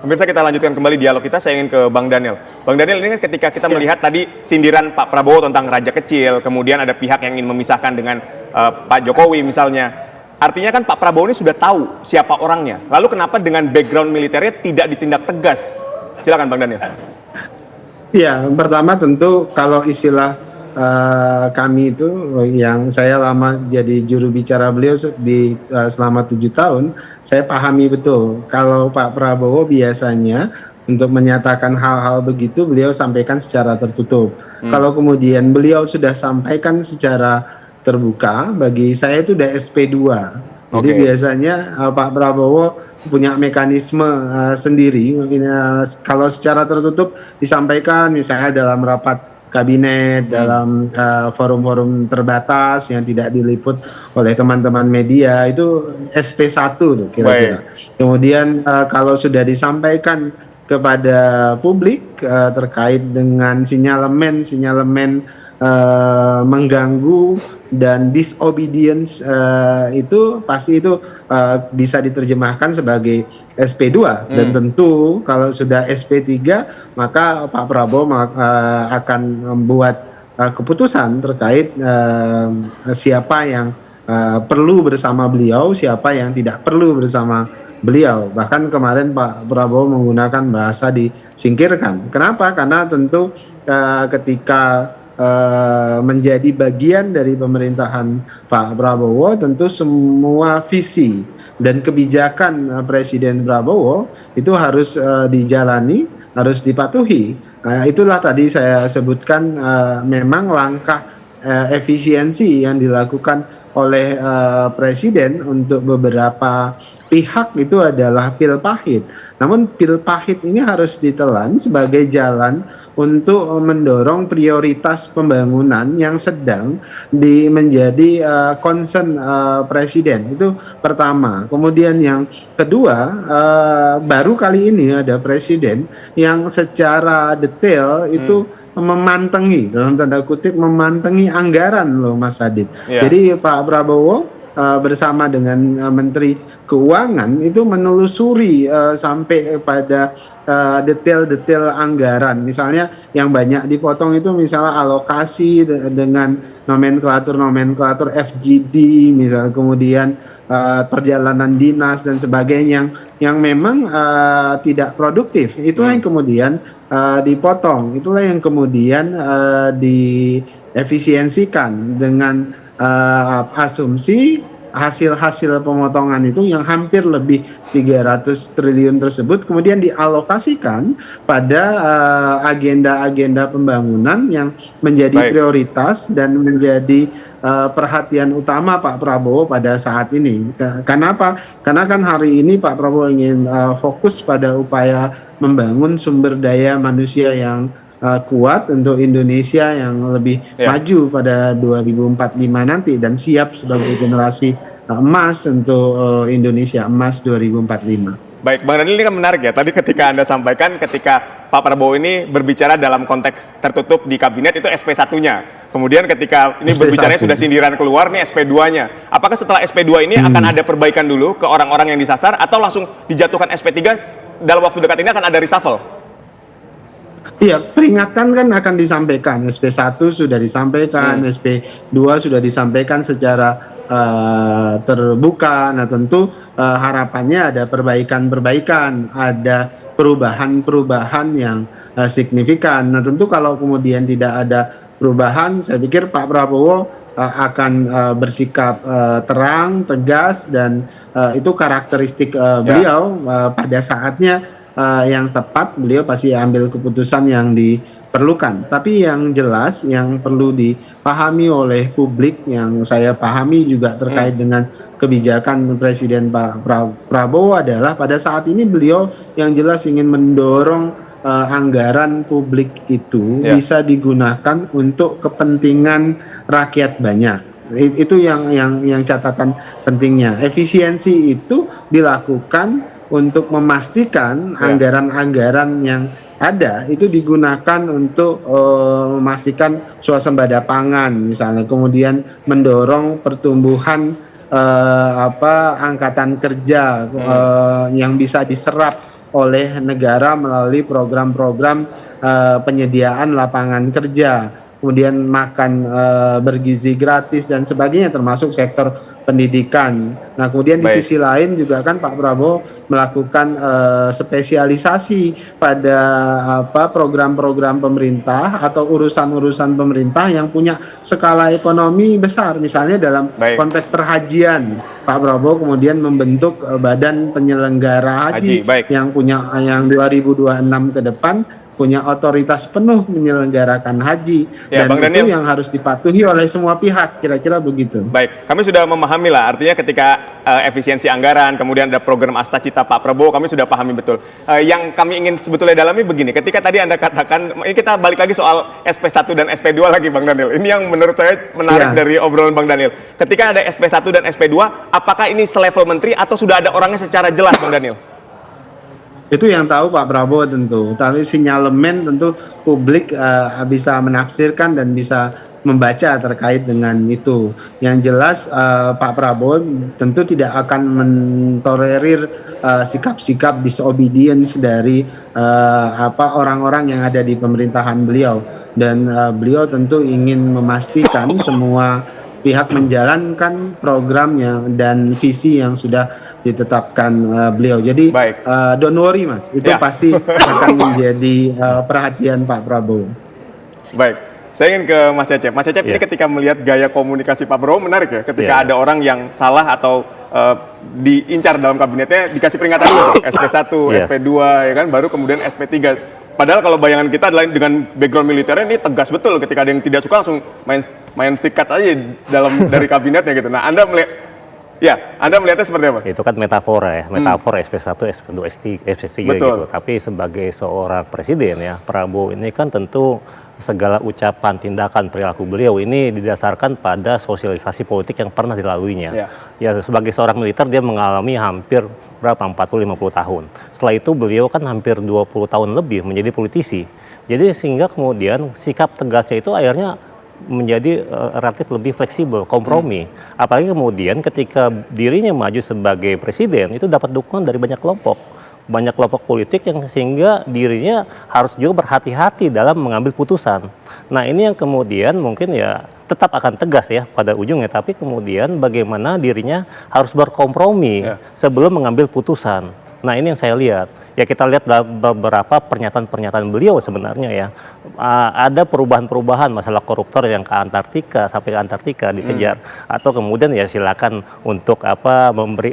Pemirsa, kita lanjutkan kembali dialog kita. Saya ingin ke Bang Daniel. Bang Daniel, ini kan ketika kita melihat tadi sindiran Pak Prabowo tentang raja kecil, kemudian ada pihak yang ingin memisahkan dengan Pak Jokowi misalnya. Artinya kan Pak Prabowo ini sudah tahu siapa orangnya. Lalu kenapa dengan background militernya tidak ditindak tegas? Silakan Bang Daniel. Ya, pertama tentu kalau istilah kami itu yang saya lama jadi juru bicara beliau selama 7 tahun, saya pahami betul kalau Pak Prabowo biasanya untuk menyatakan hal-hal begitu beliau sampaikan secara tertutup. Kalau kemudian beliau sudah sampaikan secara terbuka, bagi saya itu udah SP2. Jadi biasanya Pak Prabowo punya mekanisme sendiri. Kalau secara tertutup disampaikan misalnya dalam rapat kabinet, dalam forum-forum terbatas yang tidak diliput oleh teman-teman media, itu SP1 tuh kira-kira. Kemudian kalau sudah disampaikan kepada publik terkait dengan sinyalemen mengganggu dan disobedience, itu pasti itu bisa diterjemahkan sebagai SP2. Dan tentu kalau sudah SP3 maka Pak Prabowo akan membuat keputusan terkait siapa yang perlu bersama beliau, siapa yang tidak perlu bersama beliau. Bahkan kemarin Pak Prabowo menggunakan bahasa disingkirkan. Kenapa? Karena tentu ketika menjadi bagian dari pemerintahan Pak Prabowo, tentu semua visi dan kebijakan Presiden Prabowo itu harus dijalani, harus dipatuhi. Itulah tadi saya sebutkan, memang langkah efisiensi yang dilakukan oleh Presiden untuk beberapa pihak itu adalah pil pahit. Namun pil pahit ini harus ditelan sebagai jalan untuk mendorong prioritas pembangunan yang sedang menjadi concern Presiden. Itu pertama. Kemudian yang kedua, baru kali ini ada Presiden yang secara detail itu memantengi, dalam tanda kutip memantengi anggaran loh Mas Adit. Jadi Pak Prabowo bersama dengan Menteri Keuangan itu menelusuri sampai pada detail-detail anggaran. Misalnya yang banyak dipotong itu misalnya alokasi dengan nomenklatur FGD, misalnya kemudian perjalanan dinas dan sebagainya yang memang tidak produktif. Itulah yang kemudian dipotong. Itulah yang kemudian diefisiensikan dengan asumsi hasil pemotongan itu yang hampir lebih 300 triliun tersebut kemudian dialokasikan pada agenda-agenda pembangunan yang menjadi prioritas dan menjadi perhatian utama Pak Prabowo pada saat ini. Kenapa? Karena kan hari ini Pak Prabowo ingin fokus pada upaya membangun sumber daya manusia yang kuat untuk Indonesia yang lebih maju pada 2045 nanti dan siap sebagai generasi emas untuk Indonesia emas 2045. Baik, Bang Daniel, ini kan menarik ya. Tadi ketika Anda sampaikan ketika Pak Prabowo ini berbicara dalam konteks tertutup di kabinet itu SP1-nya. Kemudian ketika ini berbicaranya sudah sindiran keluar nih SP2-nya. Apakah setelah SP2 ini akan ada perbaikan dulu ke orang-orang yang disasar atau langsung dijatuhkan SP3 dalam waktu dekat ini akan ada reshuffle? Iya, peringatan kan akan disampaikan. SP1 sudah disampaikan, SP2 sudah disampaikan secara terbuka. Nah tentu harapannya ada perbaikan-perbaikan, ada perubahan-perubahan yang signifikan. Nah tentu kalau kemudian tidak ada perubahan, saya pikir Pak Prabowo akan bersikap terang, tegas, dan itu karakteristik beliau. Pada saatnya yang tepat beliau pasti ambil keputusan yang diperlukan. Tapi yang jelas yang perlu dipahami oleh publik, yang saya pahami juga terkait dengan kebijakan Presiden Pak Prabowo adalah pada saat ini beliau yang jelas ingin mendorong anggaran publik itu bisa digunakan untuk kepentingan rakyat banyak. Itu yang catatan pentingnya. Efisiensi itu dilakukan untuk memastikan anggaran-anggaran yang ada itu digunakan untuk memastikan swasembada pangan misalnya, kemudian mendorong pertumbuhan angkatan kerja yang bisa diserap oleh negara melalui program-program penyediaan lapangan kerja, kemudian makan bergizi gratis dan sebagainya, termasuk sektor pendidikan. Nah, kemudian di Baik. sisi lain juga kan Pak Prabowo melakukan spesialisasi pada program-program pemerintah atau urusan-urusan pemerintah yang punya skala ekonomi besar. Misalnya dalam Baik. konteks perhajian, Pak Prabowo kemudian membentuk badan penyelenggara haji Baik. yang 2026 ke depan punya otoritas penuh menyelenggarakan haji, Ya, dan Bang itu Daniel. yang harus dipatuhi oleh semua pihak, kira-kira begitu. Baik, kami sudah memahami lah, artinya ketika efisiensi anggaran, kemudian ada program Asta Cita Pak Prabowo, kami sudah pahami betul. Yang kami ingin sebetulnya dalami begini, ketika tadi Anda katakan, ini kita balik lagi soal SP1 dan SP2 lagi Bang Daniel. Ini yang menurut saya menarik dari obrolan Bang Daniel. Ketika ada SP1 dan SP2, apakah ini selevel menteri atau sudah ada orangnya secara jelas Bang Daniel? Itu yang tahu Pak Prabowo tentu, tapi sinyalemen tentu publik bisa menafsirkan dan bisa membaca terkait dengan itu. Yang jelas Pak Prabowo tentu tidak akan mentolerir sikap-sikap disobedience dari orang-orang yang ada di pemerintahan beliau, dan beliau tentu ingin memastikan semua pihak menjalankan programnya dan visi yang sudah ditetapkan beliau. Jadi don't worry Mas, itu pasti akan menjadi perhatian Pak Prabowo. Baik, saya ingin ke Mas Cecep. Mas Cecep ini ketika melihat gaya komunikasi Pak Prabowo menarik ya, ketika ada orang yang salah atau diincar dalam kabinetnya dikasih peringatan dulu, SP1, SP2 ya kan, baru kemudian SP3. Padahal kalau bayangan kita adalah dengan background militernya ini tegas betul, ketika ada yang tidak suka langsung main sikat aja dari kabinetnya gitu. Nah, Anda melihatnya seperti apa? Itu kan metafora ya, metafora SP1, SP2, SP3 gitu. Tapi sebagai seorang presiden ya, Prabowo ini kan tentu segala ucapan, tindakan, perilaku beliau ini didasarkan pada sosialisasi politik yang pernah dilaluinya. Ya, sebagai seorang militer dia mengalami hampir 40-50 tahun. Setelah itu beliau kan hampir 20 tahun lebih menjadi politisi. Jadi sehingga kemudian sikap tegasnya itu akhirnya menjadi relatif lebih fleksibel, kompromi. Apalagi kemudian ketika dirinya maju sebagai presiden itu dapat dukungan dari banyak kelompok politik yang sehingga dirinya harus juga berhati-hati dalam mengambil putusan. Nah, ini yang kemudian mungkin ya tetap akan tegas ya pada ujungnya, tapi kemudian bagaimana dirinya harus berkompromi sebelum mengambil putusan. Nah, ini yang saya lihat. Ya, kita lihat dalam beberapa pernyataan-pernyataan beliau sebenarnya ya, ada perubahan-perubahan masalah koruptor yang ke Antartika, sampai ke Antartika dikejar, atau kemudian ya silakan untuk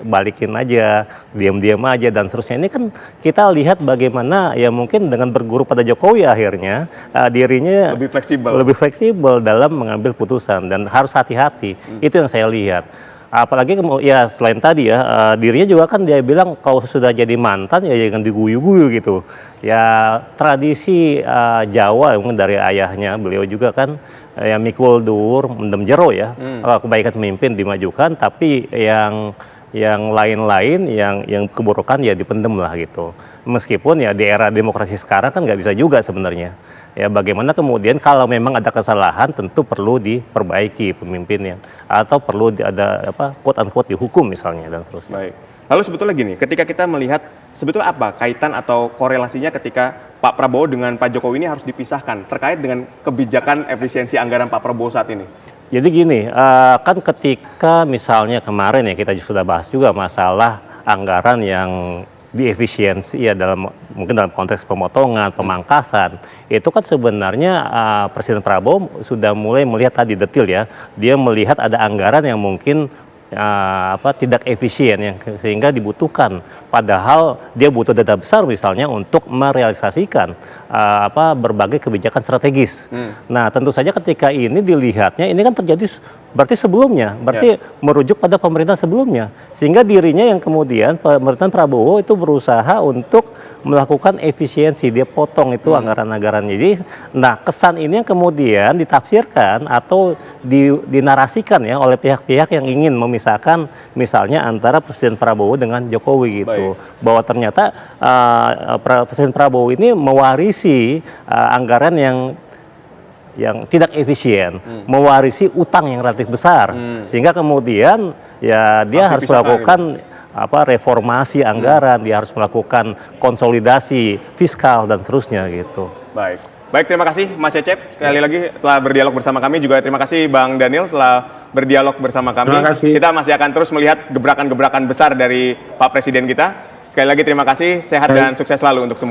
balikin aja, diam-diam aja dan seterusnya. Ini kan kita lihat bagaimana ya mungkin dengan berguru pada Jokowi akhirnya dirinya lebih fleksibel dalam mengambil putusan dan harus hati-hati. Itu yang saya lihat. Apalagi ya selain tadi ya dirinya juga kan dia bilang kalau sudah jadi mantan ya jangan diguyu-guyu gitu. Ya tradisi Jawa mungkin dari ayahnya beliau juga kan ya mikul dur mendem jero ya. Kebaikan pemimpin dimajukan tapi yang lain-lain yang keburukan ya dipendem lah gitu. Meskipun ya di era demokrasi sekarang kan nggak bisa juga sebenarnya. Ya bagaimana kemudian kalau memang ada kesalahan tentu perlu diperbaiki pemimpinnya atau perlu ada quote unquote dihukum misalnya dan seterusnya. Baik. Lalu sebetulnya gini, ketika kita melihat sebetulnya apa kaitan atau korelasinya ketika Pak Prabowo dengan Pak Jokowi ini harus dipisahkan terkait dengan kebijakan efisiensi anggaran Pak Prabowo saat ini? Jadi gini, kan ketika misalnya kemarin ya kita sudah bahas juga masalah anggaran yang diefisiensi ya mungkin dalam konteks pemotongan, pemangkasan, itu kan sebenarnya Presiden Prabowo sudah mulai melihat tadi detail ya, dia melihat ada anggaran yang mungkin tidak efisien yang sehingga dibutuhkan, padahal dia butuh dana besar misalnya untuk merealisasikan berbagai kebijakan strategis. Nah tentu saja ketika ini dilihatnya ini kan terjadi berarti sebelumnya, berarti merujuk pada pemerintahan sebelumnya, sehingga dirinya yang kemudian pemerintahan Prabowo itu berusaha untuk melakukan efisiensi, dia potong itu anggaran-anggaran. Jadi, nah kesan ini yang kemudian ditafsirkan atau dinarasikan ya oleh pihak-pihak yang ingin memisahkan misalnya antara Presiden Prabowo dengan Jokowi gitu. Bahwa ternyata Presiden Prabowo ini mewarisi anggaran yang tidak efisien, mewarisi utang yang relatif besar, sehingga kemudian ya dia harus melakukan reformasi anggaran, dia harus melakukan konsolidasi fiskal dan seterusnya gitu. Baik. Baik, terima kasih Mas Cecep sekali lagi telah berdialog bersama kami, juga terima kasih Bang Daniel telah berdialog bersama kami. Terima kasih. Kita masih akan terus melihat gebrakan-gebrakan besar dari Pak Presiden kita. Sekali lagi terima kasih, sehat dan sukses selalu untuk semua.